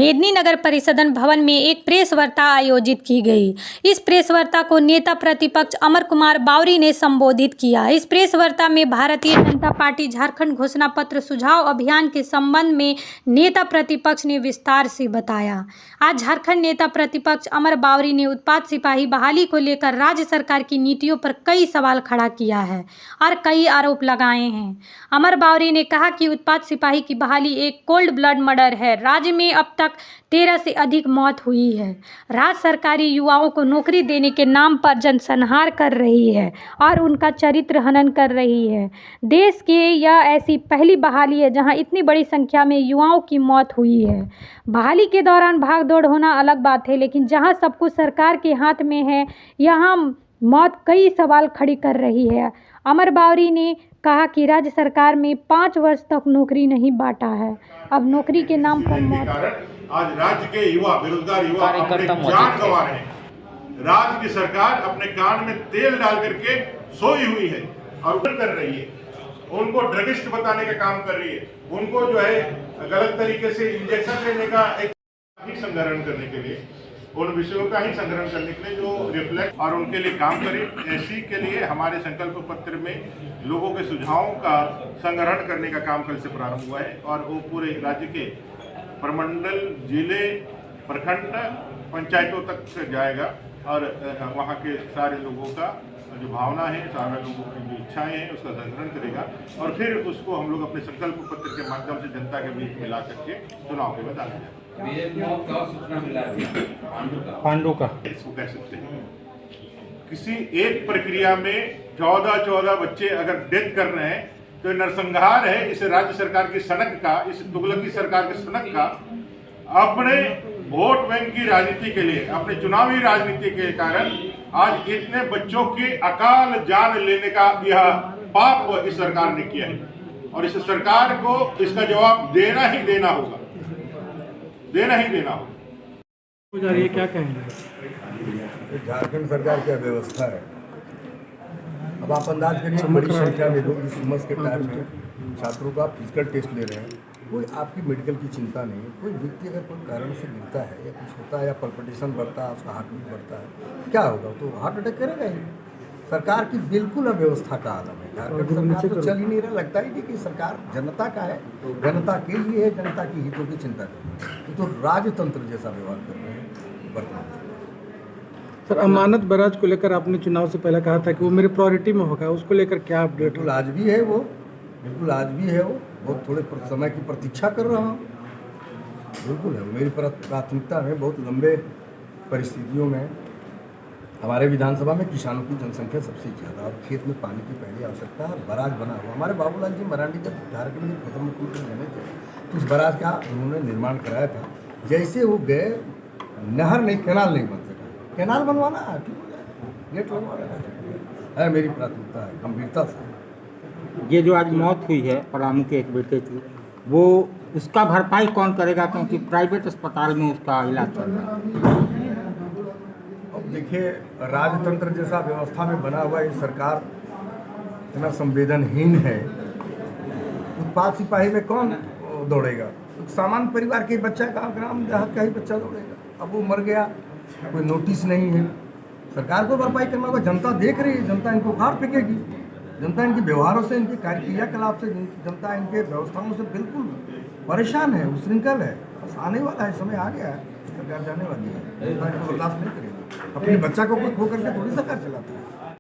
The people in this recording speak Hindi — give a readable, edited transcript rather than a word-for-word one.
मेदिनीनगर परिषद भवन में एक प्रेस वार्ता आयोजित की गई। इस प्रेस वार्ता को नेता प्रतिपक्ष अमर कुमार बावरी ने संबोधित किया। इस प्रेस वार्ता में भारतीय जनता पार्टी झारखंड घोषणा पत्र सुझाव अभियान के संबंध में नेता प्रतिपक्ष ने विस्तार से बताया। आज झारखंड नेता प्रतिपक्ष अमर बावरी ने उत्पाद सिपाही बहाली को लेकर राज्य सरकार की नीतियों पर कई सवाल खड़ा किया है और कई आरोप लगाए हैं। अमर बावरी ने कहा कि उत्पाद सिपाही की बहाली एक कोल्ड ब्लड मर्डर है। राज्य में अब तक 13 से अधिक मौत हुई है। राज्य सरकारी युवाओं को नौकरी देने के नाम पर जनसंहार कर रही है और उनका चरित्र हनन कर रही है। देश की यह ऐसी पहली बहाली है जहां इतनी बड़ी संख्या में युवाओं की मौत हुई है। बहाली के दौरान भागदौड़ होना अलग बात है, लेकिन जहां सब कुछ सरकार के हाथ में है, यहाँ मौत कई सवाल खड़ी कर रही है। अमर बावरी ने कहा कि राज्य सरकार में 5 वर्ष तक नौकरी नहीं बांटा है। अब नौकरी के नाम पर मौत। आज राज्य के युवा, बेरोजगार युवा अपनी जान गंवा रहे हैं। राज्य की सरकार अपने कान में तेल डाल करके सोई हुई है और कर रही है। उनको ड्रगिस्ट बताने का काम कर रही है। उनको जो है गलत तरीके से इंजेक्शन लेने का एक संग्रहण करने के लिए, उन विषयों का ही संग्रहण करने के लिए जो रिफ्लेक्ट और उनके लिए काम करें। ऐसी के लिए हमारे संकल्प पत्र में लोगों के सुझावों का संग्रहण करने का काम कल से प्रारंभ हुआ है और वो पूरे राज्य के प्रमंडल, जिले, प्रखंड, पंचायतों तक जाएगा और वहाँ के सारे लोगों का जो भावना है, सारे लोगों की जो इच्छाएं हैं, उसका संग्रहण करेगा और फिर उसको हम लोग अपने संकल्प पत्र के माध्यम से जनता के बीच मिला करके चुनाव के बाद आगे पांडु का इसको कह सकते हैं। किसी एक प्रक्रिया में 14 बच्चे अगर डेथ कर रहे हैं तो नरसंहार है इस राज्य सरकार की सनक का, इस तुगलकी सरकार के सनक का। अपने वोट बैंक की राजनीति के लिए, अपने चुनावी राजनीति के कारण आज इतने बच्चों की अकाल जान लेने का यह पाप इस सरकार ने किया है और इस सरकार को इसका जवाब देना ही देना होगा, देना ही देना होगा। ये क्या कहेंगे? झारखंड सरकार की व्यवस्था है। अब आप अंदाज करिए, बड़ी संख्या में लोग इस उमस के टाइम में छात्रों का फिजिकल टेस्ट ले रहे हैं। कोई आपकी मेडिकल की चिंता नहीं है। कोई व्यक्ति अगर कोई कारण से गिरता है या कुछ होता है या पल्पिटेशन बढ़ता है, उसका हार्ट बीट बढ़ता है, क्या होगा? तो हार्ट अटैक करेगा ही। सरकार की बिल्कुल अव्यवस्था का आलम है। झारखंड सरकार तो चल ही नहीं रहा। लगता ही नहीं कि सरकार जनता का है, जनता के लिए है, जनता की हितों की चिंता कर रही है। तो राजतंत्र जैसा व्यवहार कर रहे हैं वर्तमान। सर, अमानत बराज को लेकर आपने चुनाव से पहले कहा था कि वो मेरी प्रायोरिटी में होगा, उसको लेकर क्या अपडेट? बिल्कुल आज भी है वो, बिल्कुल आज भी है वो। बहुत थोड़े समय की प्रतीक्षा कर रहा हूँ। बिल्कुल है मेरी प्राथमिकता है। बहुत लंबे परिस्थितियों में हमारे विधानसभा में किसानों की जनसंख्या सबसे ज़्यादा और खेत में पानी की पहली आवश्यकता है। बराज बना हुआ, हमारे बाबूलाल जी मरांडी जब झारखंड में प्रथम मुख्यमंत्री बने थे तो उस बराज का उन्होंने निर्माण कराया था। जैसे वो गए, नहर नहीं, कैनाल नहीं बन सका। कैनाल बनवाना है, ठीक हो जाए, गेट लगवाना है। मेरी प्राथमिकता है गंभीरता से। ये जो आज मौत हुई है पलामू के एक बेटे की, वो उसका भरपाई कौन करेगा, क्योंकि प्राइवेट अस्पताल में उसका इलाज चल रहा है। अब देखिए, राजतंत्र जैसा व्यवस्था में बना हुआ ये सरकार इतना संवेदनहीन है। उत्पाद सिपाही में कौन दौड़ेगा? सामान्य परिवार के बच्चा का, ग्राम देहात का ही बच्चा दौड़ेगा। अब वो मर गया, कोई नोटिस नहीं है। सरकार को भरपाई करना होगा। जनता देख रही है, जनता इनको उखाड़ फेंकेगी। जनता इनके व्यवहारों से, इनके क्रियाकलाप से, जनता इनके व्यवस्थाओं से बिल्कुल परेशान है, उश्रृंखल है। बस आने वाला है, समय आ गया है, सरकार जाने वाली है। जनता इनको बर्दाश्त नहीं करेगी। अपने बच्चा को कोई खो करके थोड़ी सरकार चलाता है।